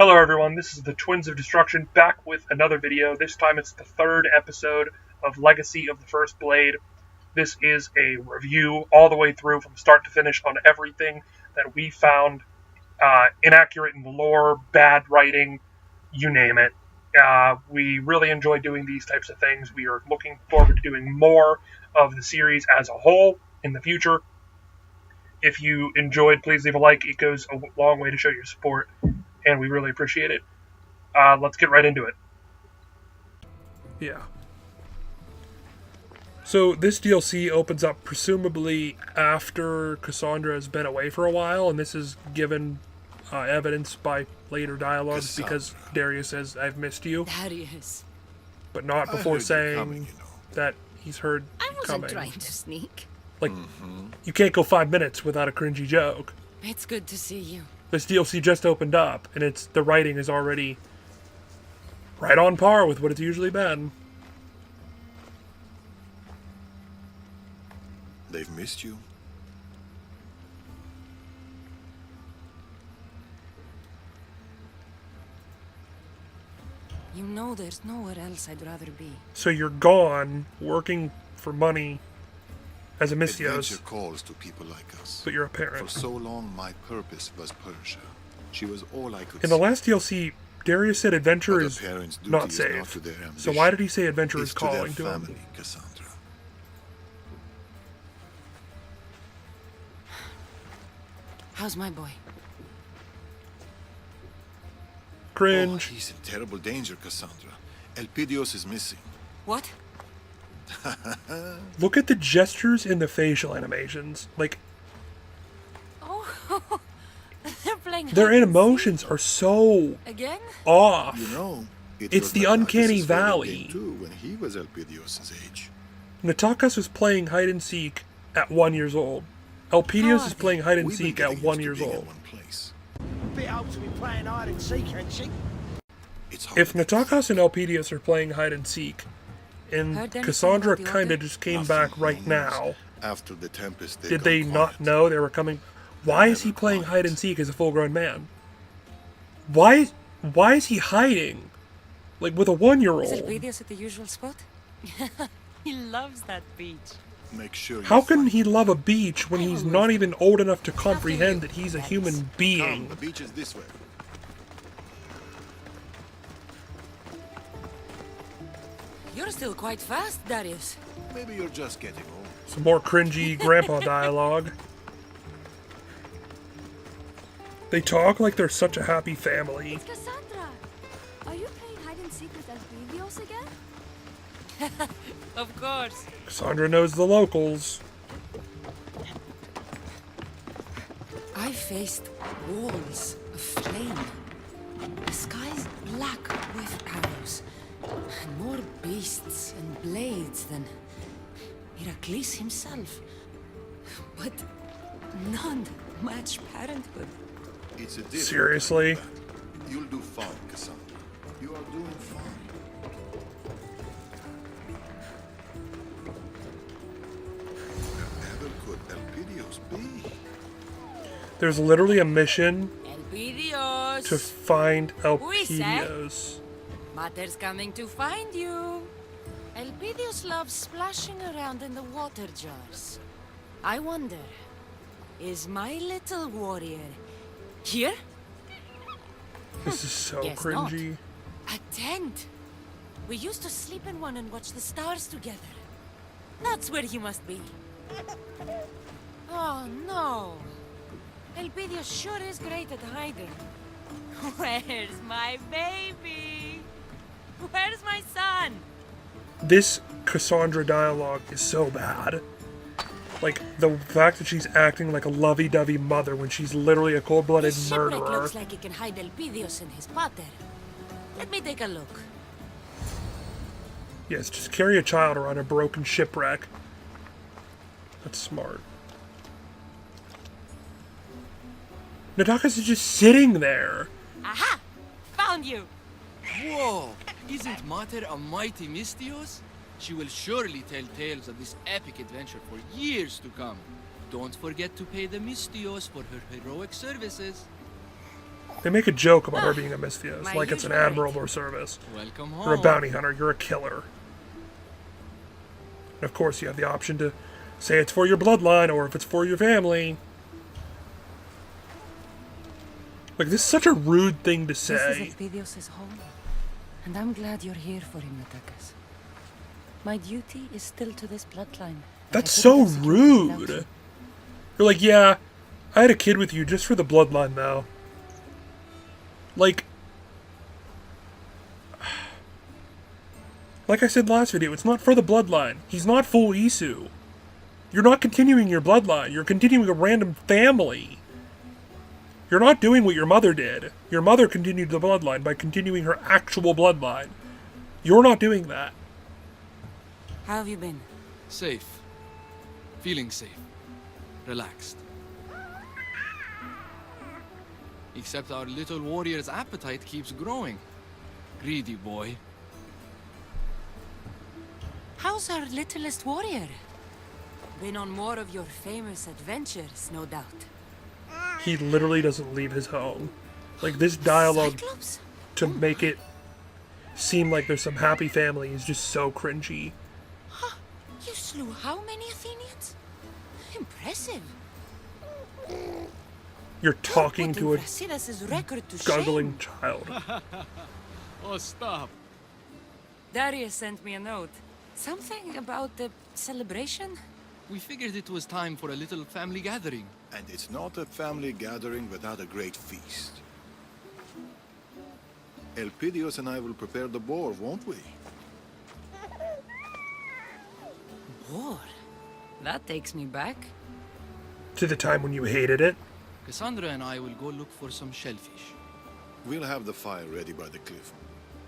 Hello everyone, this is the Twins of Destruction back with another video. This time it's the third episode of Legacy of the First Blade. This is a review all the way through from start to finish on everything that we found inaccurate in the lore, bad writing, you name it. We really enjoy doing these types of things. We are looking forward to doing more of the series as a whole in the future. If you enjoyed, please leave a like. It goes a long way to show your support, and we really appreciate it. Let's get right into it. Yeah. So this DLC opens up presumably after Cassandra has been away for a while, and this is given evidence by later dialogue because Darius says, "I've missed you." Darius. But not before saying that he's heard I wasn't coming. trying to sneak. Like, you can't go 5 minutes without a cringy joke. It's good to see you. This DLC just opened up, and the writing is already right on par with what it's usually been. They've missed you. You know there's nowhere else I'd rather be. So you're gone, working for money as a Mystios, Adventure calls to people like us. but you're a parent. For so long, my purpose was Persia. She was all I could In the see. last DLC, Darius said adventure Other is parents' duty not is safe. not to their ambition. So why did he say adventure is It's to their calling to him? family, Cassandra. How's my boy? Cringe. Oh, he's in terrible danger, Cassandra. Elpidios is missing. What? Look at the gestures and the facial animations. Like, Oh, they're playing their hide and emotions are so seek. Again? off. You know, it It's was the Natakis' uncanny favorite valley. game too, when he was Elpidios' age. Natakas was playing hide and seek at 1 year old. Elpidios is playing hide and We've been seek getting at 1 used to year being in old. one place. Bit old to be playing hide and seek, ain't she? It's hard If to get Natakas and Elpidios are playing hide and seek, and Heard anything Cassandra about the kind of Order? just came Nothing back right knows. now, After the tempest, did they not know they were coming? Why is he Never playing quiet. hide and seek as a full grown man? Why is he hiding? Like with a 1 year Is old? Elpidios at the usual spot? He loves that beach. Make sure you How can find he love a beach when he's not even old enough to comprehend that he's a human Come, being? the beach is this way. You're still quite fast, Darius. Maybe you're just getting old. Some more cringy grandpa dialogue. They talk like they're such a happy family. It's Cassandra! Are you playing hide and seek with Elpidios again? Of course. Cassandra knows the locals. I faced walls of flame. The sky's black with arrows. And more beasts and blades than Heracles himself. But none match parenthood. It's a different Seriously? kind of battle. You'll do fine, Cassandra. You are doing fine. Wherever could Elpidios be? There's literally a mission Elpidios! to find We say? Elpidios. Matter's coming to find you. Elpidios loves splashing around in the water jars. I wonder, is my little warrior here? This is so Guess not. cringy. A tent. We used to sleep in one and watch the stars together. That's where he must be. Oh no. Elpidios sure is great at hiding. Where's my baby? Where's my son? This Cassandra dialogue is so bad. Like, the fact that she's acting like a lovey-dovey mother when she's literally a cold-blooded This shipwreck murderer. looks like it can hide Elpidios in his pater. Let me take a look. Yes, just carry a child around a broken shipwreck. That's smart. Natakas is just sitting there. Aha! Found you! Whoa! Isn't Mater a mighty Mystios? She will surely tell tales of this epic adventure for years to come. Don't forget to pay the Mystios for her heroic services. They make a joke about her being a Misthios, my like it's an usual admirable service. Welcome You're a home. bounty hunter, you're a killer. And of course, you have the option to say it's for your bloodline or if it's for your family. Like, this is such a rude thing to This say. is Elpidios' home, and I'm glad you're here for him, Natakas. My duty is still to this bloodline. That's I so couldn't execute it without rude. you. You're like, yeah, I had a kid with you just for the bloodline, though. Like I said last video, it's not for the bloodline. He's not full Isu. You're not continuing your bloodline. You're continuing a random family. You're not doing what your mother did. Your mother continued the bloodline by continuing her actual bloodline. You're not doing that. How have you been? Safe. Feeling safe. Relaxed. Except our little warrior's appetite keeps growing. Greedy boy. How's our littlest warrior? Been on more of your famous adventures, no doubt. He literally doesn't leave his home. Like, this dialogue Cyclops? to make it seem like there's some happy family is just so cringy. You slew how many Athenians? Impressive. You're talking to a Brasidas' record to guggling shame. child. Oh, stop. Darius sent me a note. Something about the celebration? We figured it was time for a little family gathering. And it's not a family gathering without a great feast. Elpidios and I will prepare the boar, won't we? War? That takes me back. To the time when you hated it. Cassandra and I will go look for some shellfish. We'll have the fire ready by the cliff.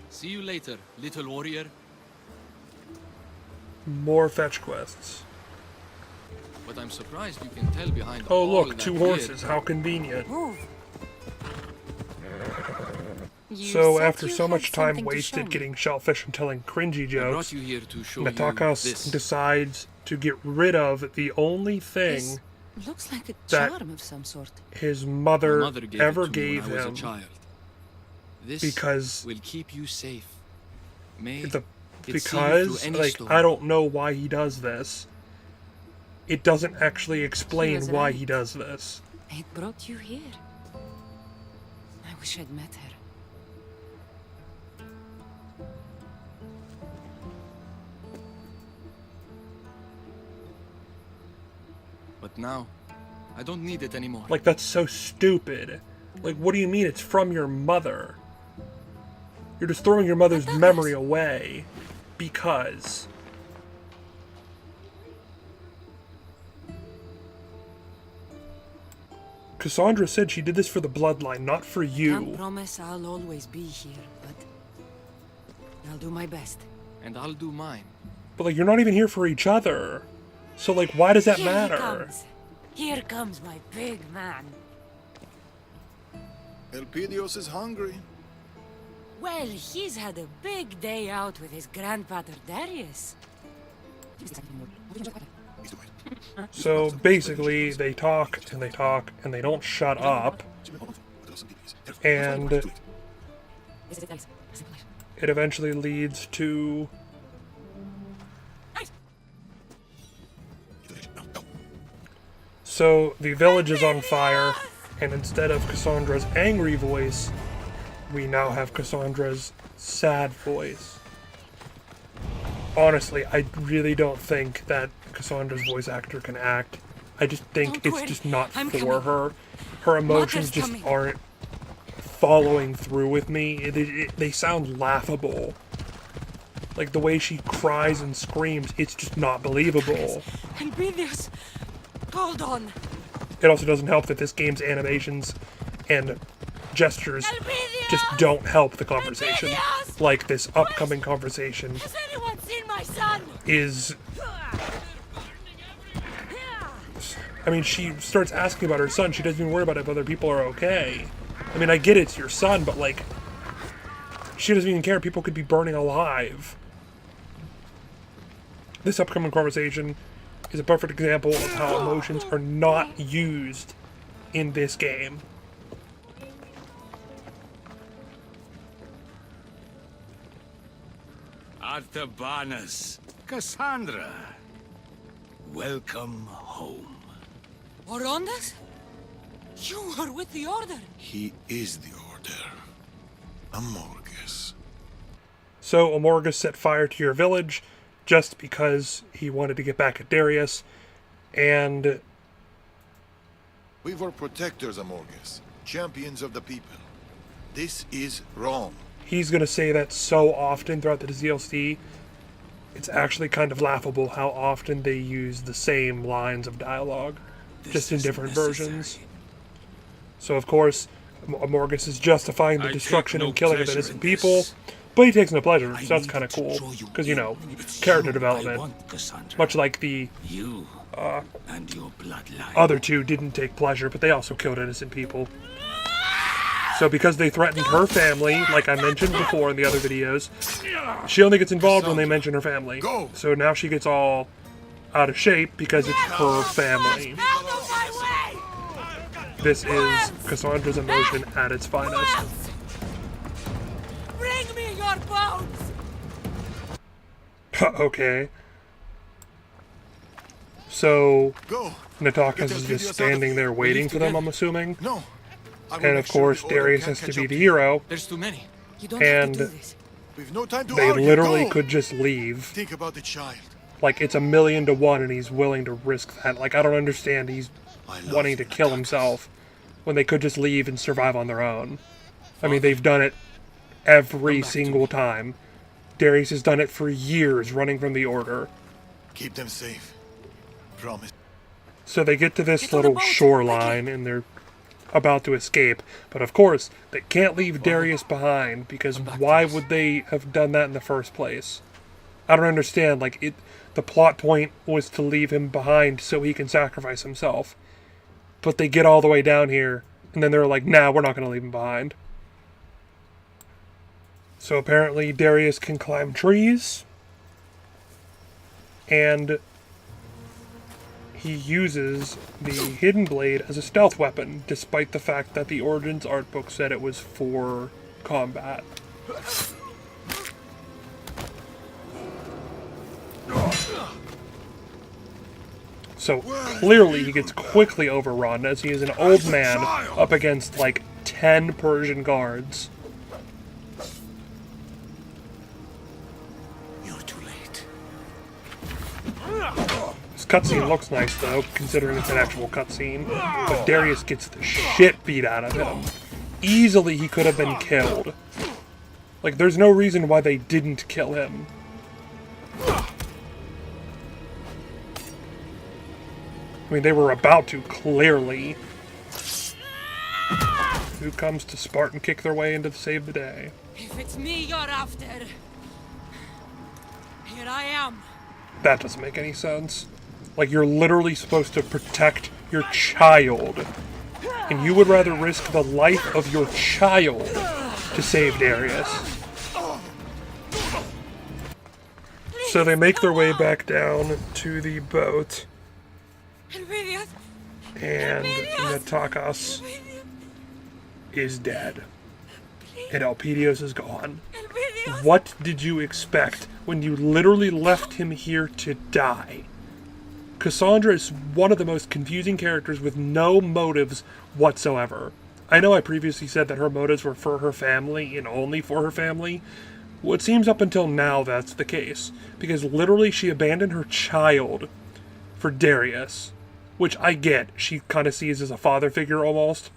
See you later, little warrior. More fetch quests. But I'm surprised you can tell behind Oh all look, that 2 beard. horses, how convenient. Move. You So said after you so had much time something to show wasted me. getting shellfish and telling cringy I brought jokes, you here to show you Natakas this. decides to get rid of the only thing This looks like a that charm of some sort. his My mother mother gave ever it to me gave when I was him. a child. This Because will keep you safe. May The, it see you because, through any like, storm. I don't know why he does this. It doesn't actually explain was why right. he does this. It brought you here. I wish I'd met her. But now, I don't need it anymore. Like, that's so stupid. Like, what do you mean it's from your mother? You're just throwing your mother's memory away. Because. Cassandra said she did this for the bloodline, not for Can't you. promise I'll always be here, but I'll do my best. And I'll do mine. But, like, you're not even here for each other. So, like, why does that Here matter? he comes. Here comes my big man. Elpidios is hungry. Well, he's had a big day out with his grandfather Darius. So, basically, they talk, and they talk, and they don't shut up. And it eventually leads to so the village is on fire, and instead of Cassandra's angry voice, we now have Cassandra's sad voice. Honestly, I really don't think that Cassandra's voice actor can act. I just think Don't it's worry, just not I'm for coming. her. Her emotions Mother's just coming. aren't following through with me. They sound laughable. Like, the way she cries and screams, it's just not believable. Elpidios, hold on. It also doesn't help that this game's animations and gestures Elpidios! just don't help the conversation. Elpidios! Like, this upcoming conversation Has anyone seen my son? is... I mean, she starts asking about her son. She doesn't even worry about if other people are okay. I mean, I get it's your son, but, like, she doesn't even care. People could be burning alive. This upcoming conversation is a perfect example of how emotions are not used in this game. Artabanus, Cassandra, welcome home. Orondas? You are with the Order. He is the Order. Amorgus. So Amorgus set fire to your village just because he wanted to get back at Darius, and We were protectors, Amorgus. Champions of the people. This is wrong. he's going to say that so often throughout the DLC. It's actually kind of laughable how often they use the same lines of dialogue, just in different versions. So, of course, Amorgus is justifying the destruction and killing of innocent people, but he takes no pleasure, so that's kind of cool. Because, you know, character development, much like the You and your bloodline. other two didn't take pleasure, but they also killed innocent people. So because they threatened her family, like I mentioned before in the other videos, she only gets involved when they mention her family. So now she gets all out of shape because it's her family. Out of my way! This is Cassandra's emotion at its finest. Bring me your bones! Okay. So Go. Natakis is just standing there waiting for them, I'm assuming. No. I will And make of sure course the Order Darius can't has to catch be up the you. hero, There's too many. You don't and have to do this. We've no time to they argue. literally Go. could just leave. Think about the child. Like, it's 1,000,000 to 1 and he's willing to risk that. Like, I don't understand he's I love wanting to you, kill Natakis. himself when they could just leave and survive on their own. I mean, they've done it every single time. Darius has done it for years, running from the Order. Keep them safe. Promise. So they get to this Get on the little boat, shoreline and they're about to escape. But of course, they can't leave Darius behind because why would they have done that in the first place? I don't understand. Like, the plot point was to leave him behind so he can sacrifice himself. But they get all the way down here and then they're like, nah, we're not going to leave him behind. So apparently Darius can climb trees. And he uses the Hidden Blade as a stealth weapon, despite the fact that the Origins art book said it was for combat. So clearly he gets quickly overrun as he is an old man up against like 10 Persian guards. You're too late. This cutscene looks nice though, considering it's an actual cutscene. But Darius gets the shit beat out of him. Easily he could have been killed. Like, there's no reason why they didn't kill him. I mean, they were about to, clearly. Who comes to Spartan kick their way into the save the day? If it's me you're after, here I am. That doesn't make any sense. Like, you're literally supposed to protect your child. And you would rather risk the life of your child to save Darius. So they make their way back down to the boat. Elpidios, And Natakis is dead. And Elpidios is gone. Elpidios. What did you expect when you literally left him here to die? Cassandra is one of the most confusing characters with no motives whatsoever. I know I previously said that her motives were for her family and only for her family. Well, it seems up until now that's the case. Because literally she abandoned her child for Darius. Which I get, she kind of sees as a father figure almost.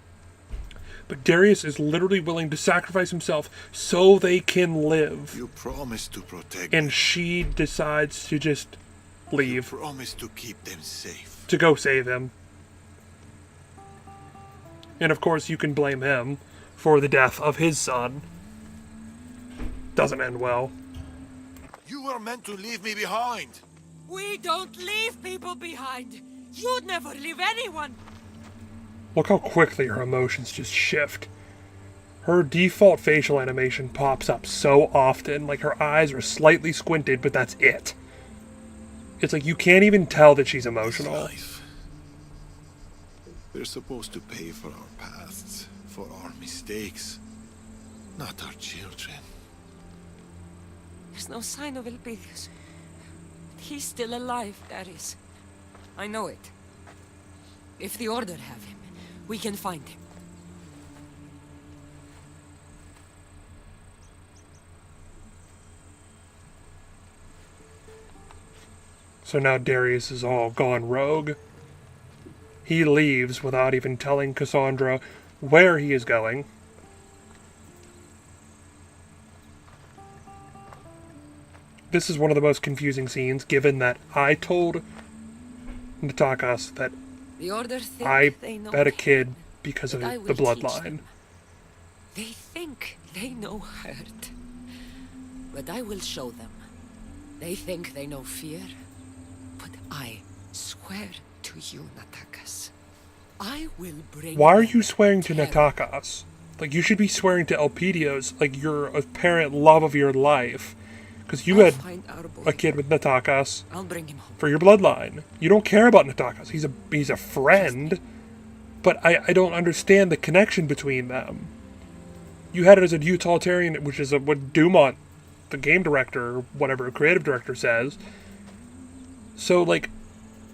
But Darius is literally willing to sacrifice himself so they can live. You promised to protect And she decides to just leave. them. Promised to keep them safe. To go save him. And of course you can blame him for the death of his son. Doesn't end well. You were meant to leave me behind. We don't leave people behind. You'd never leave anyone. Look how quickly her emotions just shift. Her default facial animation pops up so often, like her eyes are slightly squinted, but that's it. It's like you can't even tell that she's emotional. Life. They're supposed to pay for our pasts, for our mistakes, not our children. There's no sign of Elpidius. He's still alive, Darius. I know it. If the Order have him, we can find him. So now Darius is all gone rogue. He leaves without even telling Cassandra where he is going. This is one of the most confusing scenes, given that I told Natakas that The Order think I they know had a me, kid because of but I the will teach bloodline. them. They think they know hurt, but I will show them. They think they know fear, but I swear to you, Natakas, I will bring. Why are them you swearing to terror. Natakas? Like, you should be swearing to Elpidios, like you're a parent love of your life. Because you I'll had find our boy. a kid with Natakas I'll bring him home. for your bloodline. You don't care about Natakas. He's a friend, but I don't understand the connection between them. You had it as a utilitarian, which is what Dumont, the game director, or whatever, creative director, says. So, like,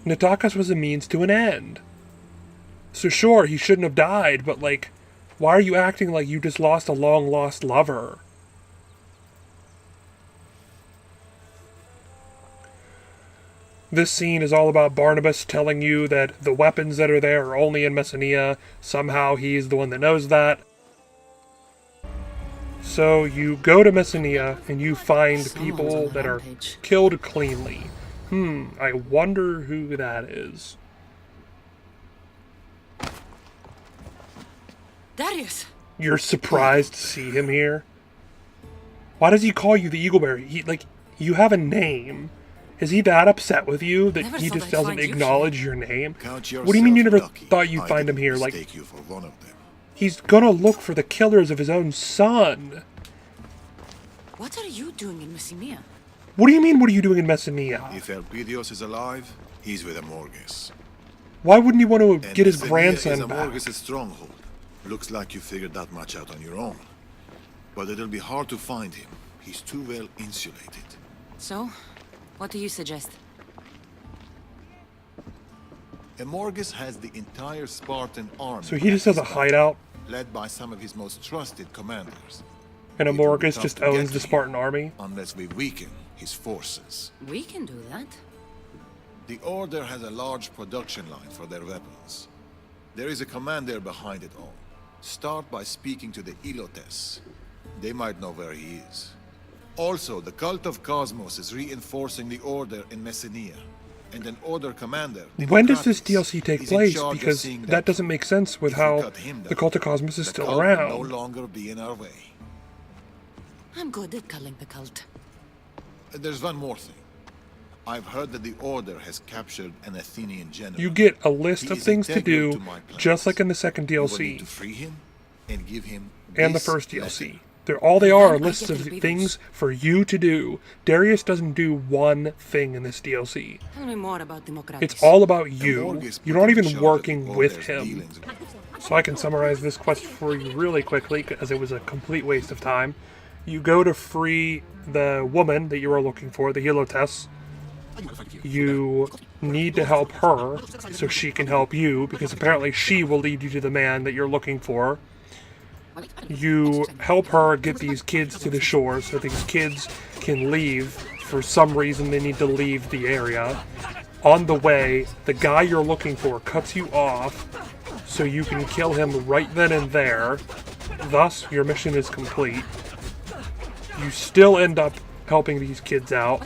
Natakas was a means to an end. So sure, he shouldn't have died, but, like, why are you acting like you just lost a long-lost lover? This scene is all about Barnabas telling you that the weapons that are there are only in Messenia. Somehow he's the one that knows that. So you go to Messenia and you find Someone's people on the that are rampage. killed cleanly. I wonder who that is. Darius! You're surprised to see him here? Why does he call you the Eagleberry? You have a name. Is he that upset with you that Never he thought just I'd doesn't find you acknowledge your name? Count What do you mean you never yourself lucky. thought you'd I find him didn't here? Like, mistake you for one of them. he's gonna look for the killers of his own son. What are you doing in Messenia? What do you mean, what are you doing in Messenia? If Elpidios is alive, he's with Amorges. Why wouldn't he want to And get his Messenia grandson is back? Amorges' stronghold. Looks like you figured that much out on your own. But it'll be hard to find him. He's too well insulated. So, what do you suggest? Amorges has the entire Spartan army. So he just has a hideout, led by some of his most trusted commanders. and It will be Amorgus tough just to get owns to the him Spartan army? Unless we weaken his forces. We can do that. The Order has a large production line for their weapons. There is a commander behind it all. Start by speaking to the Ilotes. They might know where he is. Also, the Cult of Cosmos is reinforcing the Order in Messenia. And an Order commander... When does this Democratis, DLC take is in place? charge of Because seeing that doesn't make sense with if we how cut him the down, Cult of Cosmos is the still cult will around. no longer be in our way. I'm good at culling the cult. There's one more thing. I've heard that the Order has captured an Athenian general. You get a list He of is things to integral do, to my plans. just like in the second We will need to DLC free him and give him and the this first letter. DLC. All they are Then I lists get of to be things for you to do. Darius doesn't do one thing in this DLC. Tell me more about Democratis. It's all about you. Amorges You're not put in even charge of working the with Order's him. dealings. So I can summarize this quest for you really quickly, as it was a complete waste of time. You go to free the woman that you are looking for, the Helotes. You need to help her so she can help you, because apparently she will lead you to the man that you're looking for. You help her get these kids to the shore so these kids can leave. For some reason, they need to leave the area. On the way, the guy you're looking for cuts you off so you can kill him right then and there. Thus, your mission is complete. You still end up helping these kids out,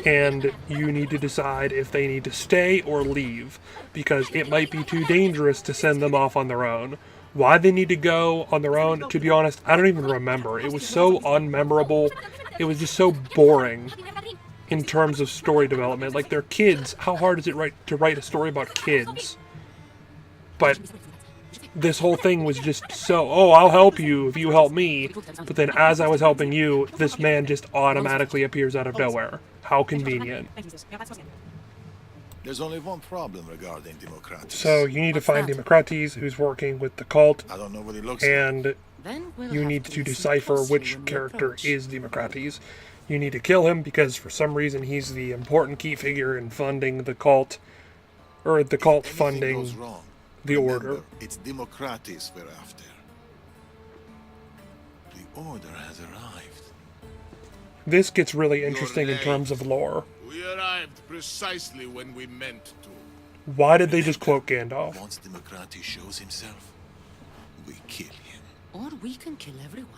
and you need to decide if they need to stay or leave, because it might be too dangerous to send them off on their own. Why they need to go on their own, to be honest, I don't even remember. It was so unmemorable. It was just so boring in terms of story development. Like, they're kids. How hard is it to write a story about kids? But this whole thing was just so, oh, I'll help you if you help me. But then as I was helping you, this man just automatically appears out of nowhere. How convenient. There's only one problem regarding Democratis. So you need to What's find that? Democratis, who's working with the cult, I don't know what he looks like. and Then we'll you have need to to listen decipher closely which when we character approach. is Democratis. You need to kill him because for some reason he's the important key figure in funding the cult, or the cult If anything funding goes wrong, the remember, Order. It's Democratis we're after. The Order has arrived. This gets really interesting in terms of lore. We arrived precisely when we meant to. Why did they just quote Gandalf? Once Democratis shows himself, we kill him. Or we can kill everyone.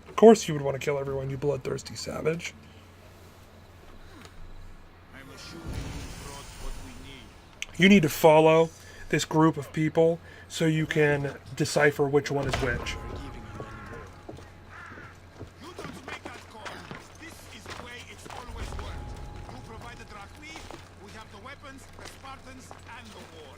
Of course you would want to kill everyone, you bloodthirsty savage. I'm assuming you brought what we need. You need to follow this group of people so you can decipher which one is which. You don't make that call. This is the way it's always worked. You provide the Drachmi, we have the weapons, the Spartans, and the war.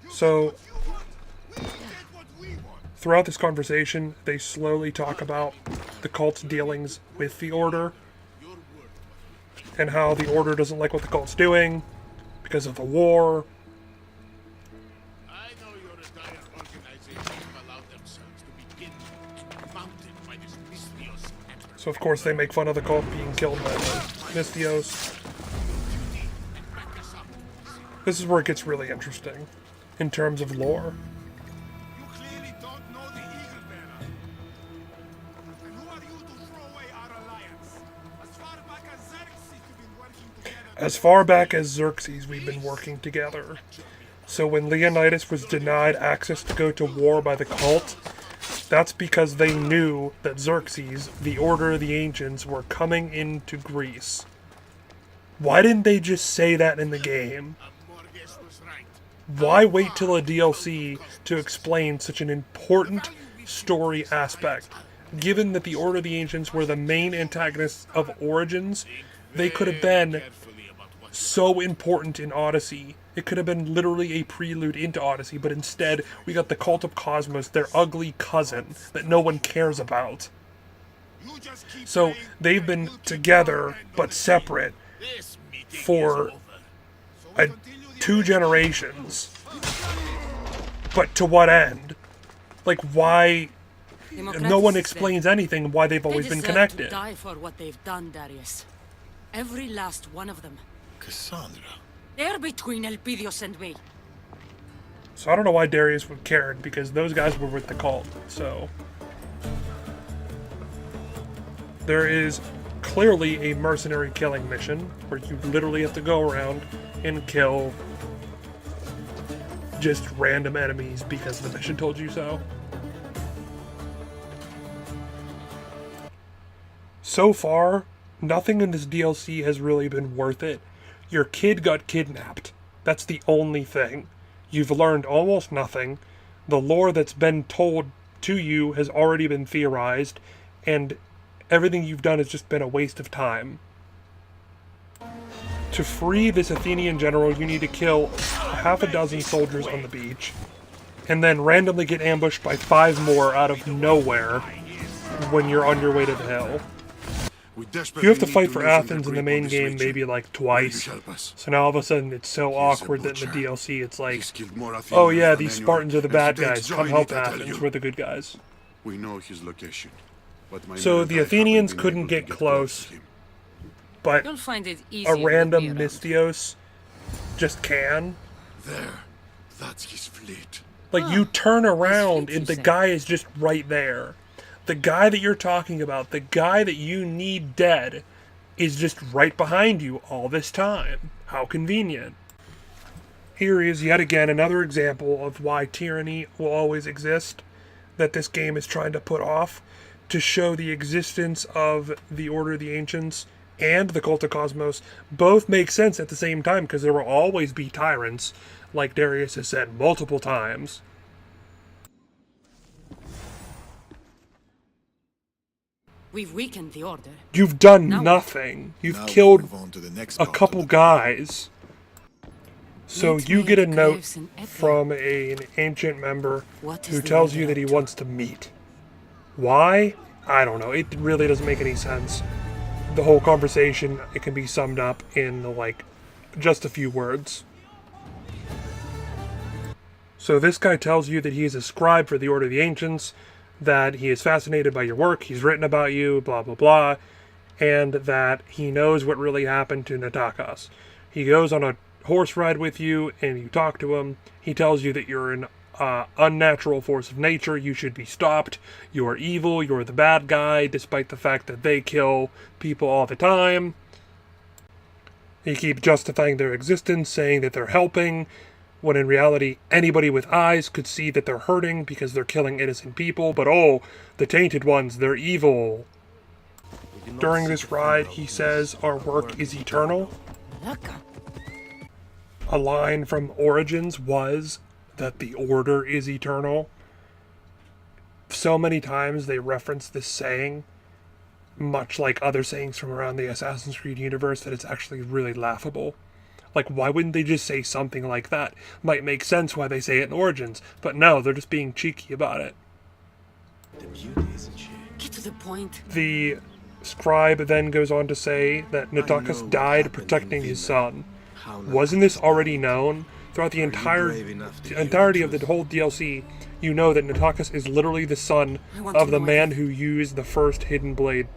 You So, get what you want, we get what we want. throughout this conversation, they slowly talk about the cult's dealings with the Order Your word. and how the Order doesn't like what the cult's doing because of the war. I know your entire organization allowed themselves to be hidden, mounted by this mysterious emperor. So of course they make fun of the cult being killed by the Mystios. Back us up. This is where it gets really interesting in terms of lore. You clearly don't know the Eagle Bearer. And who are you to throw away our alliance? As far back as Xerxes, we've been working together. As far back as Xerxes, we've been working together. So when Leonidas was denied access to go to war by the cult, that's because they knew that Xerxes, the Order of the Ancients, were coming into Greece. Why didn't they just say that in the game? Morges was right. Why wait till a DLC to explain such an important story aspect? Given that the Order of the Ancients were the main antagonists of Origins, they could have been Carefully about what so important in Odyssey. It could have been literally a prelude into Odyssey, but instead we got the Cult of Cosmos, their ugly cousin that no one cares about. you just keep So playing, they've and been we'll keep together our hand on but the separate wheel. This meeting for is over. So we a, continue the 2 generations. But to what end? Like why? No one Democratis explains anything why they've They always been deserve connected. to die for what they've done, Darius. Every last one of them. Cassandra. They're between Elpidios and me. So I don't know why Darius would care, because those guys were with the cult. So there is clearly a mercenary killing mission where you literally have to go around and kill just random enemies because the mission told you so. So far, nothing in this DLC has really been worth it. Your kid got kidnapped. That's the only thing. You've learned almost nothing. The lore that's been told to you has already been theorized, and everything you've done has just been a waste of time. To free this Athenian general, you need to kill half a dozen soldiers on the beach, and then randomly get ambushed by 5 more out of nowhere when you're on your way to the hill. We You desperately have to need fight for loosen the Athens in the grip main on this game region. maybe like Will you twice. help us? So now all of a sudden it's so He's a awkward that in the butcher. DLC it's like, He's killed more oh Athenians yeah, than these anyone, Spartans are the and bad he takes guys. joy Come in help it, I tell Athens. you. We're the good guys. We know his location. But my So men and the I haven't Athenians been couldn't able to get close close. to him. But You'll find it easier a with me random around. Mystios just can. There. That's his fleet. Like, you turn around fleet, and you the say? guy is just right there. The guy that you're talking about, the guy that you need dead, is just right behind you all this time. How convenient. Here is yet again another example of why tyranny will always exist, that this game is trying to put off, to show the existence of the Order of the Ancients and the Cult of Cosmos both make sense at the same time, because there will always be tyrants, like Darius has said multiple times. We've weakened the order. You've done Now- nothing. You've Now we killed move on to the next a part of couple the guys. So Let's you make get a note graves in Epirus. from an ancient member What is who the tells you order that he up to? wants to meet. Why? I don't know. It really doesn't make any sense. The whole conversation, it can be summed up in like just a few words. So this guy tells you that he is a scribe for the Order of the Ancients, that he is fascinated by your work, he's written about you, blah blah blah, and that he knows what really happened to Natakas. He goes on a horse ride with you, and you talk to him. He tells you that you're an unnatural force of nature, you should be stopped, you are evil, you're the bad guy, despite the fact that they kill people all the time. He keeps justifying their existence, saying that they're helping, when in reality anybody with eyes could see that they're hurting because they're killing innocent people, but oh, the tainted ones, they're evil. During this ride, he says our work is eternal. A line from Origins was that the Order is eternal. So many times they reference this saying, much like other sayings from around the Assassin's Creed universe, that it's actually really laughable. Like, why wouldn't they just say something like that? Might make sense why they say it in Origins, but no, they're just being cheeky about it. Get to the point. The scribe then goes on to say that Natakas died protecting his son. Wasn't this already known? Throughout the entirety of the whole DLC, you know that Natakas is literally the son of the man who used the first hidden blade.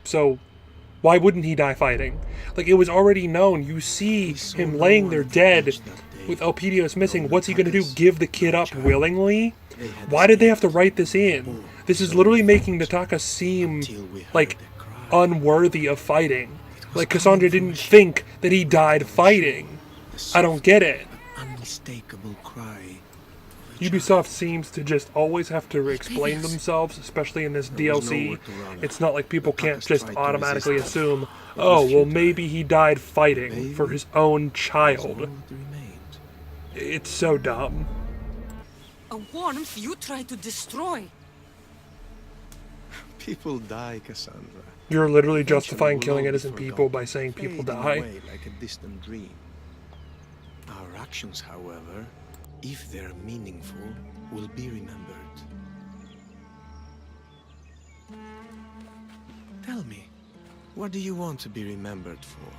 So, why wouldn't he die fighting? Like, it was already known. You see him laying there dead with Elpidios missing. What's he gonna do? Give the kid up willingly? Why did they have to write this in? This is literally making Natakas seem, like, unworthy of fighting. Like, Cassandra didn't think that he died fighting. I don't get it. Unmistakable cry. Ubisoft seems to just always have to explain themselves, especially in this DLC. It's not like people can't just automatically assume, oh, well, maybe he died fighting for his own child. It's so dumb. A warmth you try to destroy. People die, Cassandra. You're literally justifying killing innocent people by saying people die. Like a distant dream. Our actions, however, if they're meaningful, will be remembered. Tell me, what do you want to be remembered for?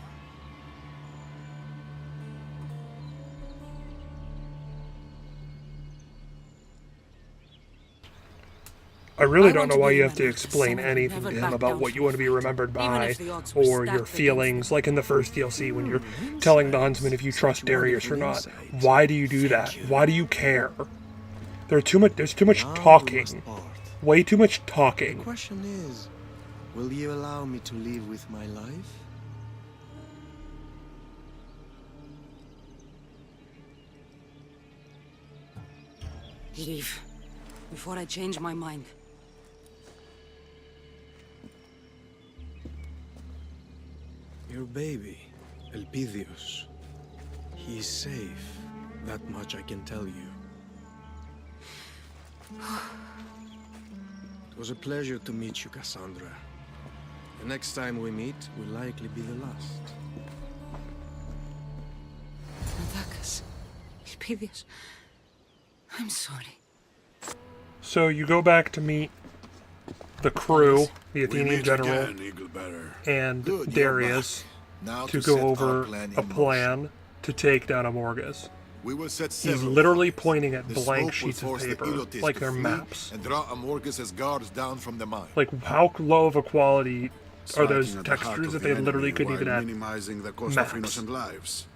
I really don't know why you have to explain anything to him about what you want to be remembered by, or your feelings, like in the first DLC when you're telling the huntsman if you trust Darius or not. Why do you do that? Why do you care? There's too much talking. Way too much talking. The question is, will you allow me to live with my life? Leave. Before I change my mind. Your baby, Elpidios. He is safe. That much I can tell you. It was a pleasure to meet you, Cassandra. The next time we meet will likely be the last. Natakas. Elpidios. I'm sorry. So you go back to meet the crew, the Athenian general, and Darius, to go over a plan to take down Amorgus. We will set He's several literally fires. pointing at The blank smoke will sheets of force the paper, Ilotes like to they're flee maps. and draw Amorgus' guards down from the mine. Like, how low of a quality are those Striking at the heart textures of that the they enemy literally couldn't while even add minimizing the cost maps? of innocent lives.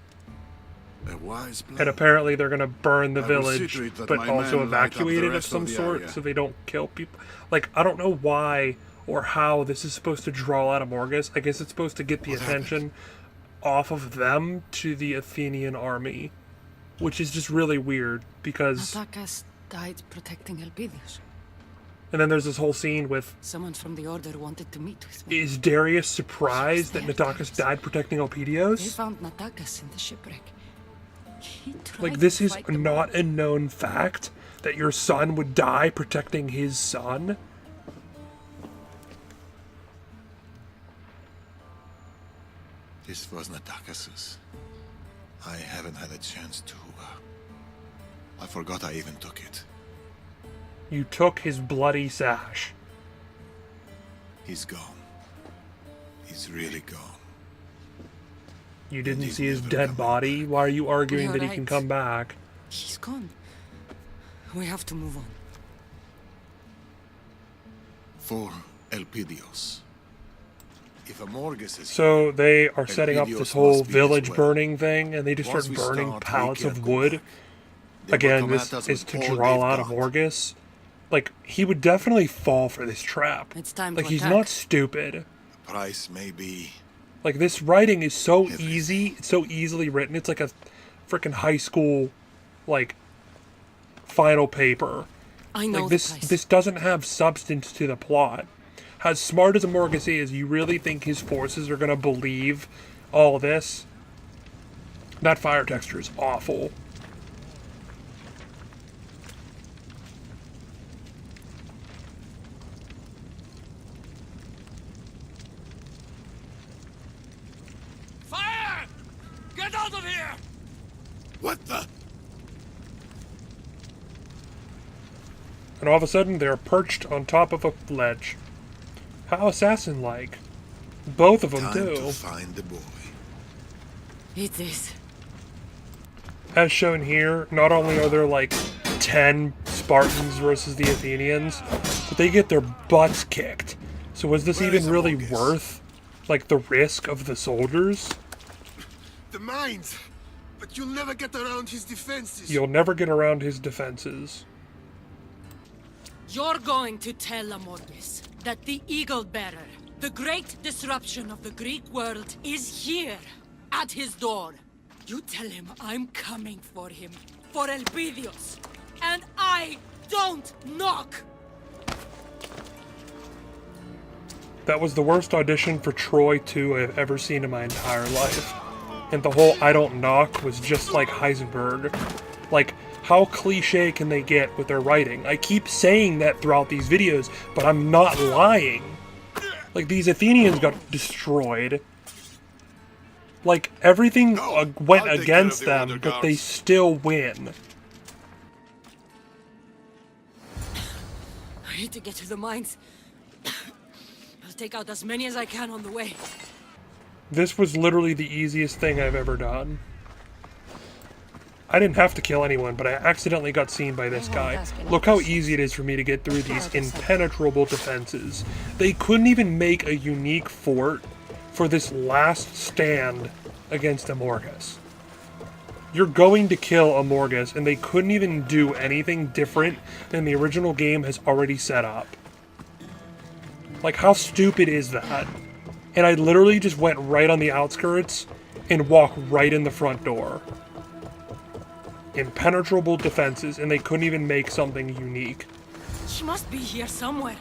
A wise plan. And apparently they're going to burn the I will see village, to it that but my also men light up the evacuate it of rest some of the sort area. so they don't kill people. Like, I don't know why or how this is supposed to draw out Amorgus. I guess it's supposed to get the attention off of them to the Athenian army, which is just really weird because... Natakas died protecting Elpidios. And then there's this whole scene with... Someone from the Order wanted to meet with me. Is Darius surprised that Natakas died protecting They Elpidios? found Natakas in the shipwreck. He tried Like, to this is fight them not a known fact that your son would die protecting his son? This was Natakas's. I haven't had a chance to... I forgot I even took it. You took his bloody sash. He's gone. He's really gone. You didn't see his dead body? Why are you arguing that he can come back? He's gone. We have to move on. For Elpidios. If Amorges is So they are setting up Elpidios this whole must be village as well. burning thing, and they just Once start we burning start, we pallets can't of go wood. back. They will Again, come this at us is with to all draw they've out got. Amorges. Like, he would definitely fall for this trap. It's time Like, to he's attack. not stupid. The price may be Like, this writing is so Everything. easy. It's so easily written. It's like a freaking high school, like, final paper. I know Like, the this price. this doesn't have substance to the plot. As smart as Amorges is, you really think his forces are going to believe all this? That fire texture is awful. Fire! Get out of here! What the? And all of a sudden, they're perched on top of a ledge. How assassin-like. Both of them, time too. to find the boy. It is. As shown here, not only are there like 10 Spartans versus the Athenians, but they get their butts kicked. So was this Where even is really Amorges? worth, like, the risk of the soldiers? The mines! But you'll never get around his defenses. You'll never get around his defenses. You're going to tell Amorges that the Eagle Bearer, the great disruption of the Greek world, is here, at his door. You tell him I'm coming for him, for Elpidios, and I don't knock! That was the worst audition for Troy 2 I've ever seen in my entire life. And the whole I don't knock was just like Heisenberg. Like, how cliche can they get with their writing? I keep saying that throughout these videos, but I'm not lying. Like, these Athenians got destroyed. Like, everything No, went I'll take against care of the them, other but they guards. still win. I need to get to the mines. I'll take out as many as I can on the way. This was literally the easiest thing I've ever done. I didn't have to kill anyone, but I accidentally got seen by this guy. Look how easy it is for me to get through these impenetrable defenses. They couldn't even make a unique fort for this last stand against Amorges. You're going to kill Amorges, and they couldn't even do anything different than the original game has already set up. Like, how stupid is that? And I literally just went right on the outskirts and walked right in the front door. Impenetrable defenses, and they couldn't even make something unique. She must be here somewhere.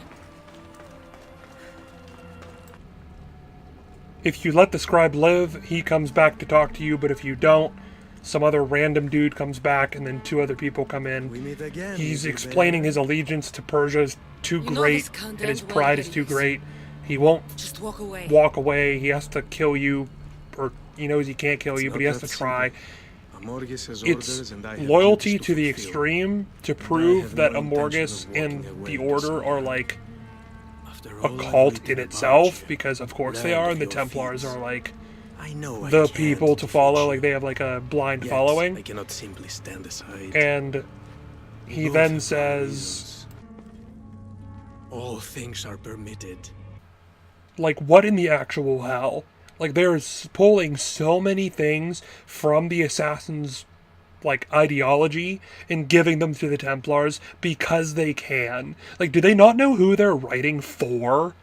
If you let the scribe live, he comes back to talk to you, but if you don't, some other random dude comes back, and then 2 other people come in. We meet again. He's Easy explaining Bear. his allegiance to Persia is too You know great, this can't and his end well, pride is too ladies. great. He won't Just walk away. walk away. He has to kill you, or he knows he can't kill you, It's but he not has to that try. Amorges has It's orders and I have loyalty duties to the fulfill. extreme to have prove that no intention Amorges of walking and away the Order this are morning. like After a all I've cult written in about itself, you, because of course they land are, of and the your Templars feet. are like I know I the can't people to defeat follow, you, like they have like a blind yet following. I cannot simply stand aside. And he Both then have says, reasons. All things are permitted. like, what in the actual hell? Like, there's pulling so many things from the Assassins' like ideology and giving them to the Templars because they can. Like, do they not know who they're writing for?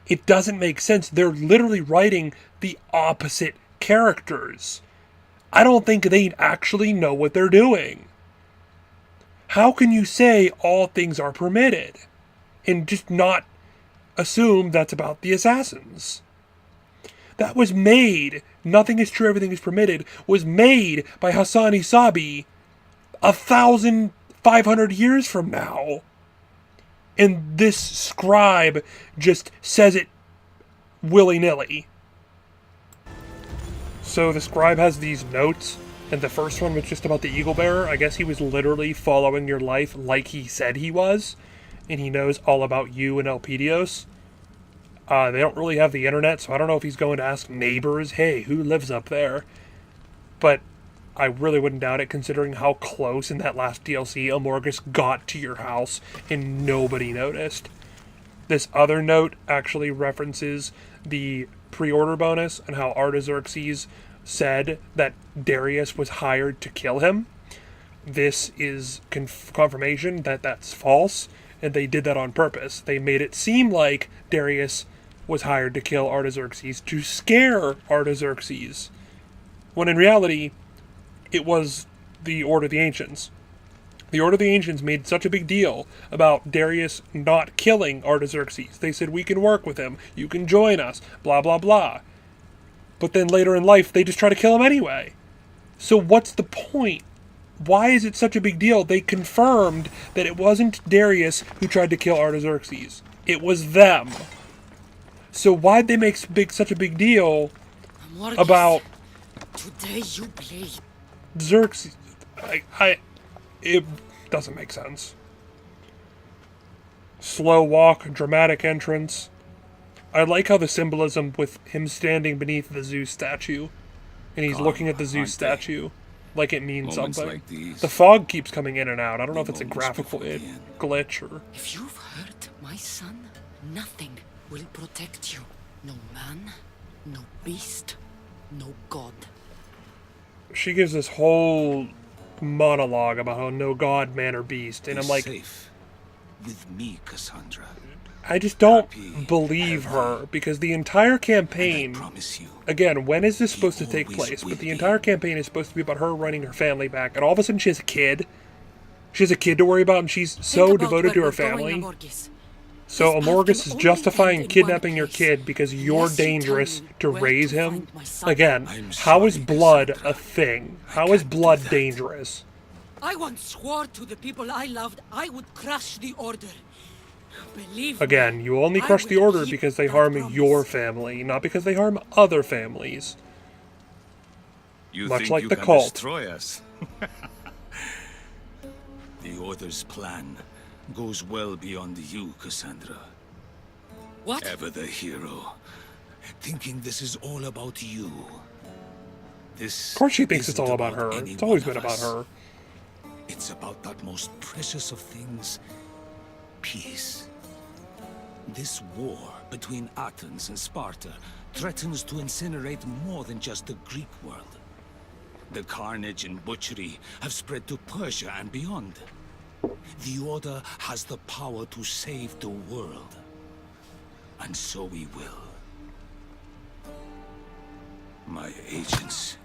It doesn't make sense. They're literally writing the opposite characters. I don't think they actually know what they're doing. How can you say all things are permitted and just not assume that's about the Assassins? That was made, nothing is true, everything is permitted, was made by Hassani Sabi 1,500 years from now. And this scribe just says it willy-nilly. So the scribe has these notes, and the first one was just about the Eagle Bearer. I guess he was literally following your life like he said he was, and he knows all about you and Elpidios. They don't really have the internet, so I don't know if he's going to ask neighbors, hey, who lives up there? But I really wouldn't doubt it, considering how close in that last DLC Amorgus got to your house and nobody noticed. This other note actually references the pre-order bonus and how Artaxerxes said that Darius was hired to kill him. This is confirmation that that's false, and they did that on purpose. They made it seem like Darius was hired to kill Artaxerxes to scare Artaxerxes, when in reality, it was the Order of the Ancients. The Order of the Ancients made such a big deal about Darius not killing Artaxerxes. They said, we can work with him, you can join us, blah blah blah. But then later in life, they just try to kill him anyway. So what's the point? Why is it such a big deal? They confirmed that it wasn't Darius who tried to kill Artaxerxes. It was them. So why'd they make such a big deal about Today you play. Xerxes? It doesn't make sense. Slow walk, dramatic entrance. I like how the symbolism with him standing beneath the Zeus statue, and he's looking at the Zeus statue like it means something. Like these, the fog keeps coming in and out. I don't know if it's a moments graphical before the end. glitch or... If you've hurt my son, nothing will protect you. No man, no beast, no god. She gives this whole monologue about how no god, man, or beast, and I'm like, safe with me, Cassandra. I just don't Happy, believe healthy. her, because the entire campaign, I promise you, again, when is this supposed to take always place? will But the be. entire campaign is supposed to be about her running her family back, and all of a sudden she has a kid. She has a kid to worry about, and she's so Think about devoted to where her we're going, family. Amorgus. So This path Amorgus can is only justifying end in kidnapping one your place. kid because you're Unless you tell dangerous me to where raise to him. find my son. Again, I'm how is sorry, blood Cassandra. a thing? I How is can't do blood that. dangerous? I once swore to the people I loved I would crush the Order. Believe Again, me, you only I crush the will Order keep because they that harm promise. your family, not because they harm other families. You Much think like you the can cult. destroy us? The Order's plan goes well beyond you, Cassandra. What? Ever the hero, thinking this is all about you. This Of course she thinks it's isn't all about her. any It's always one been of about us. her. It's about that most precious of things, peace. This war between Athens and Sparta threatens to incinerate more than just the Greek world. The carnage and butchery have spread to Persia and beyond. The Order has the power to save the world. And so we will. My agents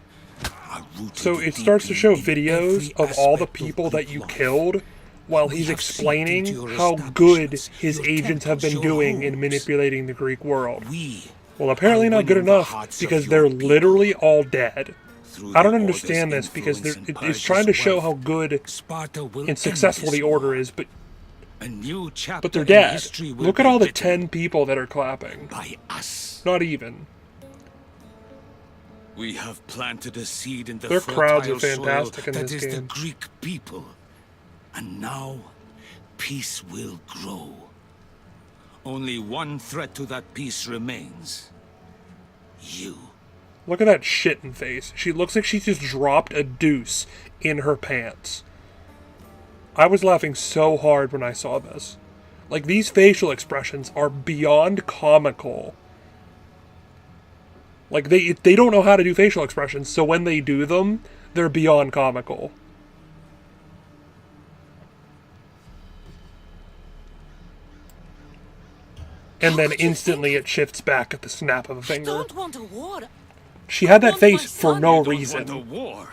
are rooted So it starts to deeply show in videos every of all the aspect people of that Greek you life. killed while We he's have explaining seeped into your how good establishments, his your agents have been temples, your doing in homes. manipulating the Greek world. We Well, apparently are not good winning the enough hearts of because your they're people. literally all dead. Through I don't the understand Order's this because influence in it's Persia's trying to show wealth, how good Sparta will and end successful this the Order war. is, but A new chapter they're in dead. history will Look at be all the written 10 people that are clapping. by us. Not even. We have planted a seed in the Their crowds are fertile soil fantastic in that this is the game. Greek people. And now, peace will grow. Only one threat to that peace remains. You. Look at that shitting face. She looks like she just dropped a deuce in her pants. I was laughing so hard when I saw this. Like, these facial expressions are beyond comical. Like, they don't know how to do facial expressions, so when they do them, they're beyond comical. And How then could you instantly it shifts back at the snap of a I finger. don't want a war. She had that want face my for son. no You don't reason. want a war.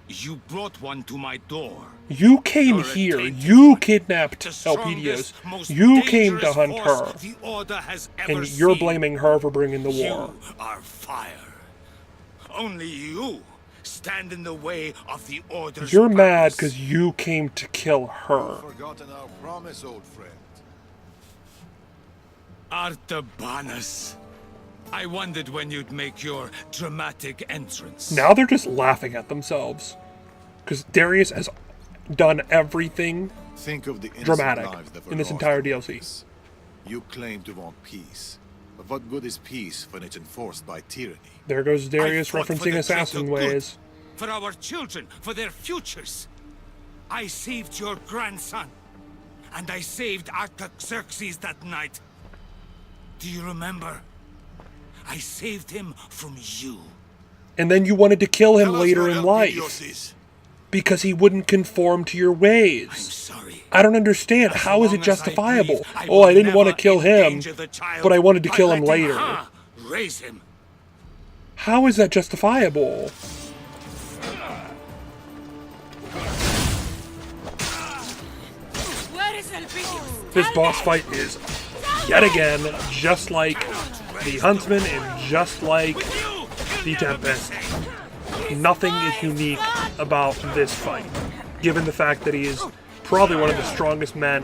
You brought one to my door. You came You're a here. tainted You one. kidnapped The Elpidios. strongest, most You came to dangerous hunt force her. the Order has ever And you're seen. blaming her for bringing the war. You are fire. Only you stand in the way of the Order's You're mad purpose. because you came to kill her. Forgotten our promise, old friend. Artabanus. I wondered when you'd make your dramatic entrance. Now they're just laughing at themselves. Because Darius has done everything. Think of the innocent Dramatic lives that were in this lost entire in DLC. this. You claim to want peace, Of what good is peace when it's enforced by tyranny? There goes Darius I fought for referencing the assassin greater good, ways. for our children, for their futures. I saved your grandson, and I saved Artaxerxes that night. Do you remember? I saved him from you. And then you wanted to kill him Tell us later where in Elpidios life is. because he wouldn't conform to your ways. I'm sorry. I don't understand. As How is long it as justifiable? I breathe, Oh, will I didn't want to never kill him, endanger the child but I wanted to by kill him letting later. her raise him. How is that justifiable? Where is Elpidios? This boss fight is, yet again, just like the Huntsman and just like the Tempest. Nothing is unique about this fight, given the fact that he is probably one of the strongest men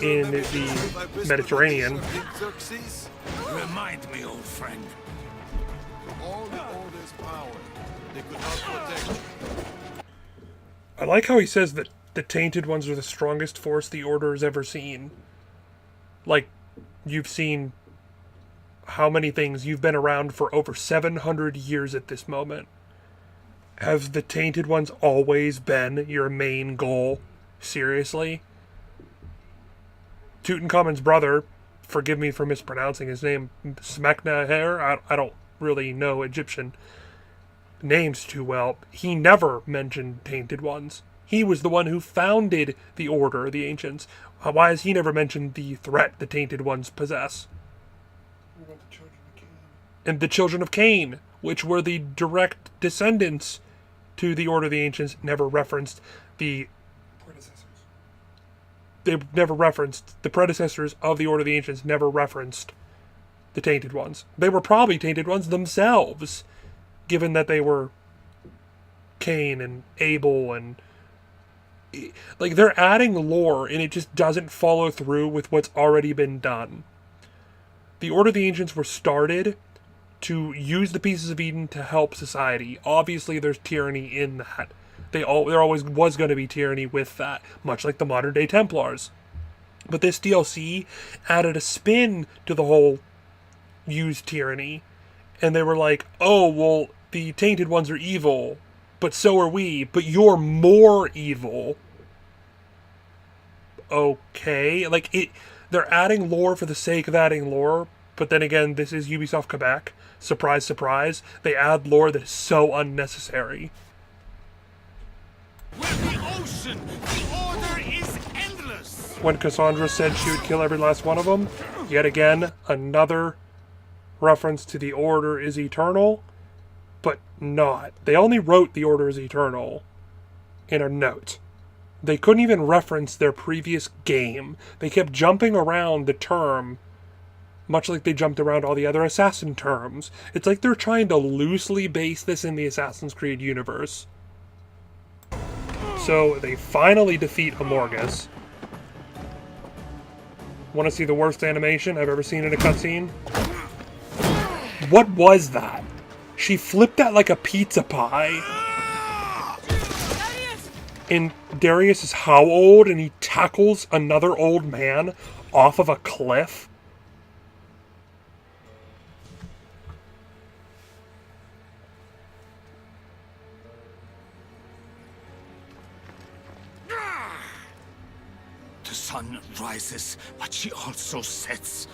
in the Mediterranean. Xerxes? Remind me, old friend. All the Order's power, they could not protect you. I like how he says that the Tainted Ones are the strongest force the Order has ever seen. Like, you've seen how many things? You've been around for over 700 years at this moment. Have the Tainted Ones always been your main goal? Seriously? Tutankhamun's brother, forgive me for mispronouncing his name, Smekneher, I don't really know Egyptian names too well. He never mentioned Tainted Ones. He was the one who founded the Order, the Ancients. Why has he never mentioned the threat the Tainted Ones possess? And the Children of Cain, which were the direct descendants to the Order of the Ancients, never referenced the predecessors. They never referenced the predecessors of the Order of the Ancients, never referenced the Tainted Ones. They were probably Tainted Ones themselves, given that they were Cain and Abel and... Like, they're adding lore, and it just doesn't follow through with what's already been done. The Order of the Ancients were started to use the pieces of Eden to help society. Obviously, there's tyranny in that. There always was going to be tyranny with that, much like the modern-day Templars. But this DLC added a spin to the whole use tyranny. And they were like, oh, well, the Tainted Ones are evil, but so are we, but you're more evil. Okay, like, they're adding lore for the sake of adding lore, but then again, this is Ubisoft Quebec. Surprise, surprise. They add lore that is so unnecessary. We're the ocean. The order is endless. When Cassandra said she would kill every last one of them, yet again, another reference to the Order is eternal, but not. They only wrote the Order is eternal in a note. They couldn't even reference their previous game. They kept jumping around the term, much like they jumped around all the other Assassin terms. It's like they're trying to loosely base this in the Assassin's Creed universe. So they finally defeat Amorgus. Want to see the worst animation I've ever seen in a cutscene? What was that? She flipped that like a pizza pie. And Darius is how old? And he tackles another old man off of a cliff? The sun rises, but she also sets.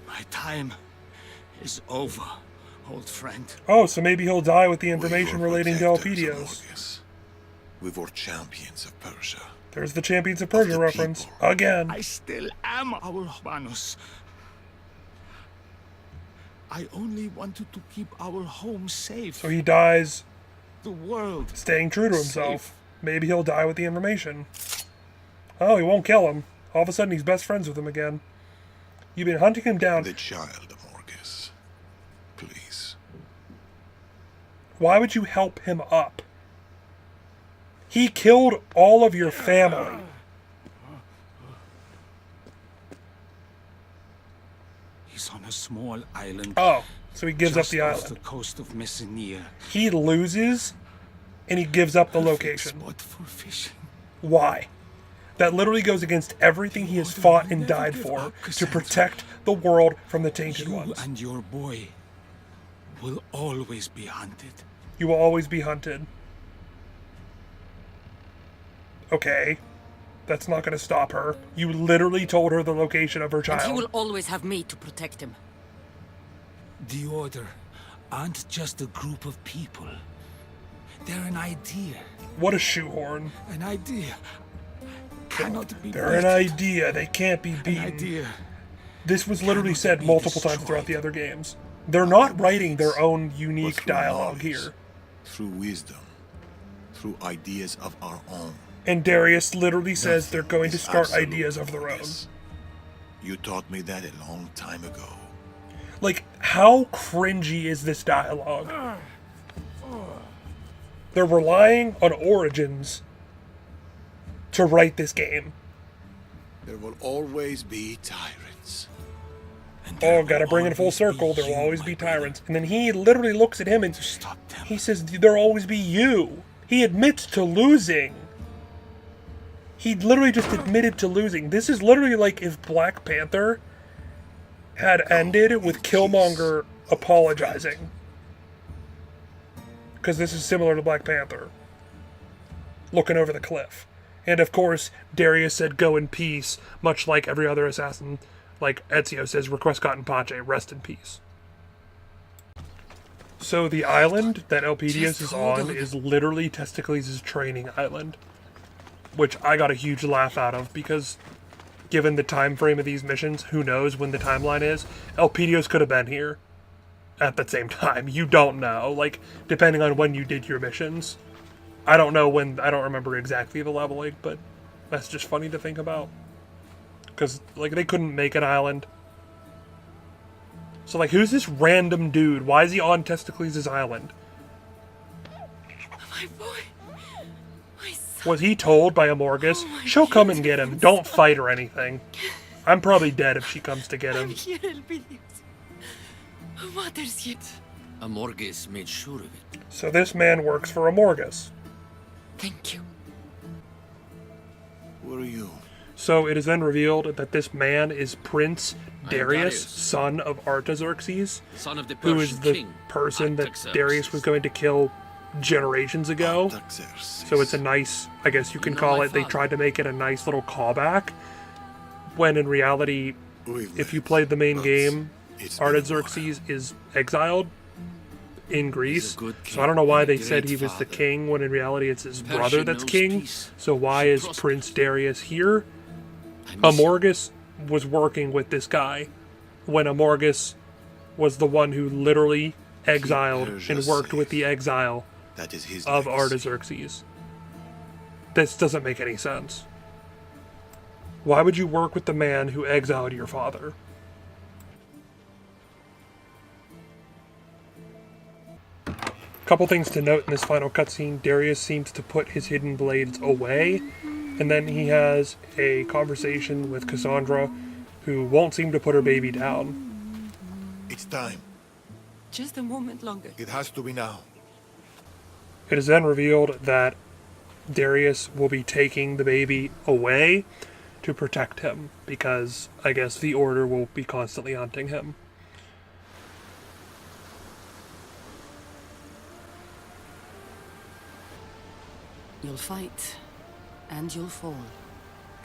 My time is over, old friend. Oh, so maybe he'll die with the We information were relating to protectors of Elpidios. Morgus. We were champions of Persia. There's the Champions of Persia the reference. people. Again. I still am our Manus. I only wanted to keep our home safe. So he dies The world. staying true to himself. Safe. Maybe he'll die with the information. Oh, he won't kill him. All of a sudden he's best friends with him again. You've been hunting him down. The child of Morgus. Please. Why would you help him up? He killed all of your family. He's on a small island. Oh, so he gives up just the off island. the coast of Messenia. He loses, and he gives up the Perfect location. spot for fishing. Why? that literally goes against everything he has fought and died for to protect the world from the Tainted You Ones. and your boy will always be hunted. You will always be hunted. Okay. That's not going to stop her. You literally told her the location of her child. And he will always have me to protect him. The Order aren't just a group of people. They're an idea. What a shoehorn. An idea cannot be They're an idea. They can't be beaten. An idea. This was literally said be multiple times destroyed. throughout the other games. They're not writing their own unique through dialogue knowledge, here. Through wisdom, through ideas of our own. And Darius literally says they're going to Is start absolute ideas of their own. progress. You taught me that a long time ago. Like, how cringy is this dialogue? They're relying on Origins to write this game. There will always be tyrants. And there Oh, will gotta bring it full always be circle. There will you, always my be brother, tyrants. And then he literally looks at him and to stop them. he says, there'll always be you. He admits to losing. He literally just admitted to losing. This is literally like if Black Panther had ended with Killmonger apologizing. Because this is similar to Black Panther. Looking over the cliff. And of course, Darius said, go in peace, much like every other assassin. Like Ezio says, request in pace, rest in peace. So the island that Elpidios is on is literally Testicles' training island. Which I got a huge laugh out of, because given the time frame of these missions, who knows when the timeline is, Elpidios could have been here at the same time. You don't know, like, depending on when you did your missions. I don't know when, I don't remember exactly the leveling, but that's just funny to think about. Because, like, they couldn't make an island. So, like, who's this random dude? Why is he on Testicles' island? My boy. My son. Was he told by Amorgus, she'll come and get him, don't fight or anything. I'm probably dead if she comes to get him. Here, Elpidios. Mother's yet. Amorges made sure of it. So this man works for Amorgus. Thank you. Who are you? So it is then revealed that this man is Prince Darius, Darius. son of Artaxerxes, Son of the who Persian is the king, person that Artaxerxes. Darius was going to kill generations ago. Artaxerxes. So it's a nice, I guess you can know call my it, they father. tried to make it a nice little callback, when in reality, We've if you met, played the main but game, it's been a Artaxerxes is exiled in Greece. good So I don't know why king, they a said great he was the father. king when in reality it's his Persia brother that's knows king. peace. So why She is prospers. Prince Darius here? I miss you. Amorgus was working with this guy when Amorgus was the one who literally exiled Persia and worked with the safe. exile That is his of legacy. Artaxerxes. This doesn't make any sense. Why would you work with the man who exiled your father? Couple things to note in this final cutscene. Darius seems to put his hidden blades away, and then he has a conversation with Cassandra, who won't seem to put her baby down. It's time. Just a moment longer. It has to be now. It is then revealed that Darius will be taking the baby away to protect him, because I guess the Order will be constantly hunting him. You'll fight, and you'll fall.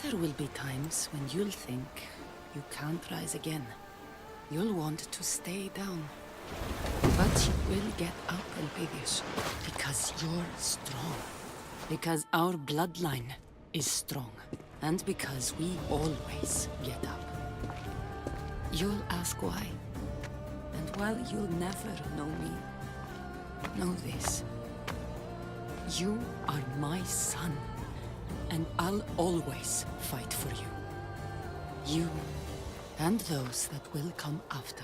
There will be times when you'll think you can't rise again. You'll want to stay down. But you will get up, Elpidios, because you're strong. Because our bloodline is strong. And because we always get up. You'll ask why. And while you'll never know me, know this. You are my son, and I'll always fight for you. You and those that will come after.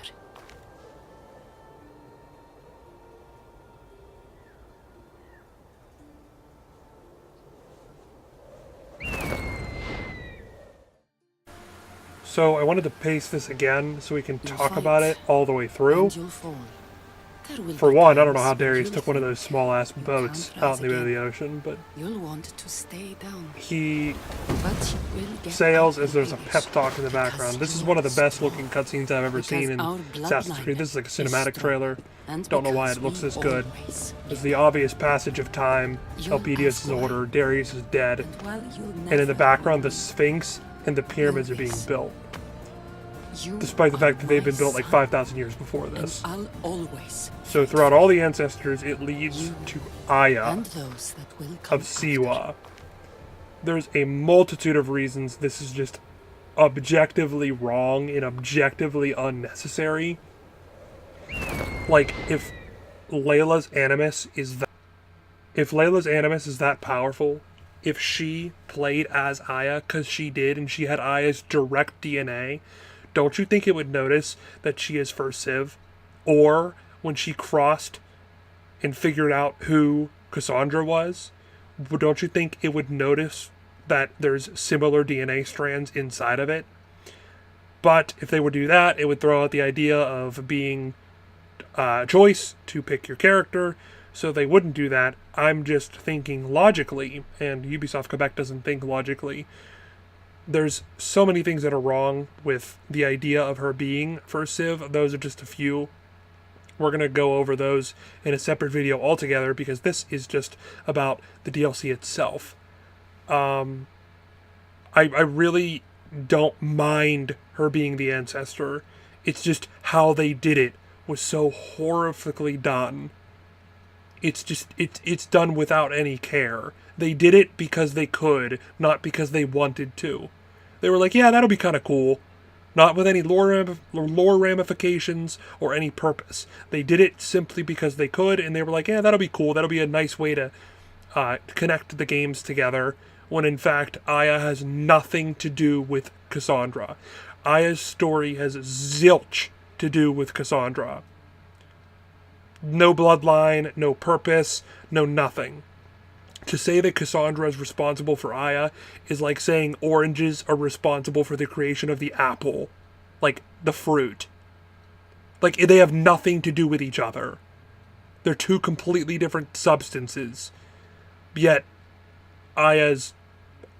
So I wanted to paste this again so we can You'll talk fight, about it all the way through. And you'll fall. Mother will For be one, I don't know times how when Darius you'll took one of think those small-ass you boats can't out rise in the middle of the again. ocean, but You'll want to stay down, he but you will get sails out as there's a Hades pep talk in the because background. This is you're one of the best strong. looking cutscenes I've ever Because seen in our Assassin's Creed. bloodline This is like a is cinematic strong. trailer. And Don't know why because it looks we this good. always There's the obvious passage of time. You'll Elpidius' ask why. order. Darius is dead. And while you'll And in the never background, the know, Sphinx and the pyramids are being Always. built. you Despite the are fact that they've been my built like son, 5,000 years before and this. I'll always So throughout all the ancestors, it leads to Aya and those that will come of Siwa. There's a multitude of reasons this is just objectively wrong and objectively unnecessary. Like, if Layla's animus is that powerful, if she played as Aya, because she did, and she had Aya's direct DNA, don't you think it would notice that she is first Civ? Or when she crossed and figured out who Cassandra was, don't you think it would notice that there's similar DNA strands inside of it? But if they would do that, it would throw out the idea of being choice to pick your character, so they wouldn't do that. I'm just thinking logically, and Ubisoft Quebec doesn't think logically. There's so many things that are wrong with the idea of her being first Civ. Those are just a few. We're going to go over those in a separate video altogether, because this is just about the DLC itself. I really don't mind her being the ancestor. It's just how they did it was so horrifically done. It's just, it's done without any care. They did it because they could, not because they wanted to. They were like, yeah, that'll be kind of cool. Not with any lore ramifications or any purpose. They did it simply because they could, and they were like, yeah, that'll be cool. That'll be a nice way to connect the games together, when in fact Aya has nothing to do with Cassandra. Aya's story has zilch to do with Cassandra. No bloodline, no purpose, no nothing. To say that Cassandra is responsible for Aya is like saying oranges are responsible for the creation of the apple. Like, the fruit. Like, they have nothing to do with each other. They're two completely different substances. Yet, Aya's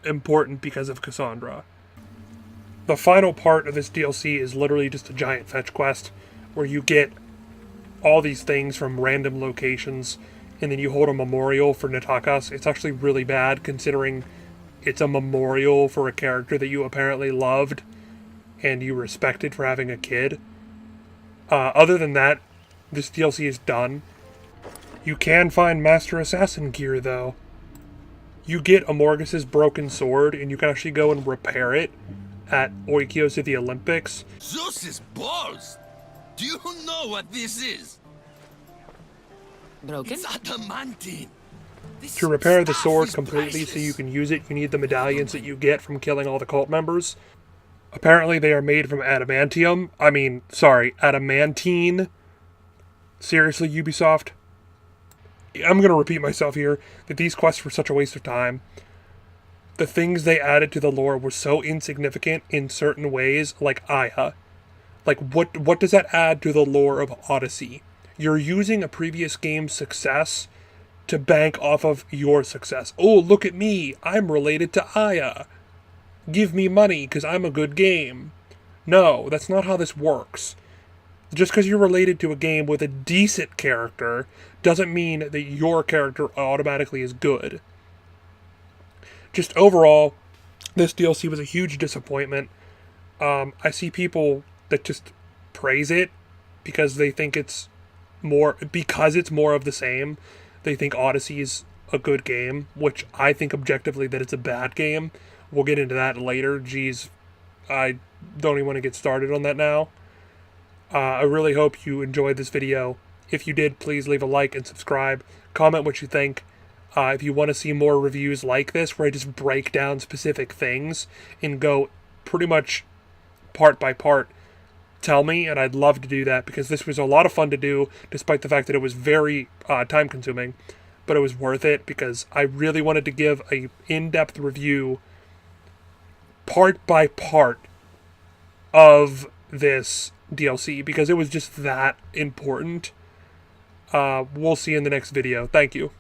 important because of Cassandra. The final part of this DLC is literally just a giant fetch quest where you get all these things from random locations, and then you hold a memorial for Natakas. It's actually really bad, considering it's a memorial for a character that you apparently loved and you respected for having a kid. Other than that, this DLC is done. You can find Master Assassin gear, though. You get Amorgus's broken sword, and you can actually go and repair it at Oikios at the Olympics. Zeus's balls! Do you know what this is? broken. It's adamantine. To repair the Stuff sword is completely so priceless. you can use it, you need the medallions that you get from killing all the cult members. Apparently they are made from adamantium. Adamantine. Seriously, Ubisoft? I'm going to repeat myself here, that these quests were such a waste of time. The things they added to the lore were so insignificant in certain ways, like Aya. Like, what does that add to the lore of Odyssey? You're using a previous game's success to bank off of your success. Oh, look at me. I'm related to Aya. Give me money because I'm a good game. No, that's not how this works. Just because you're related to a game with a decent character doesn't mean that your character automatically is good. Just overall, this DLC was a huge disappointment. I see people that just praise it because they think it's more of the same. They think Odyssey is a good game, which I think objectively that it's a bad game. We'll get into that later. Geez, I don't even want to get started on that now. I really hope you enjoyed this video. If you did, please leave a like and subscribe. Comment what you think. If you want to see more reviews like this, where I just break down specific things and go pretty much part by part, tell me, and I'd love to do that, because this was a lot of fun to do, despite the fact that it was very time-consuming. But it was worth it, because I really wanted to give a in-depth review, part by part, of this DLC, because it was just that important. We'll see you in the next video. Thank you.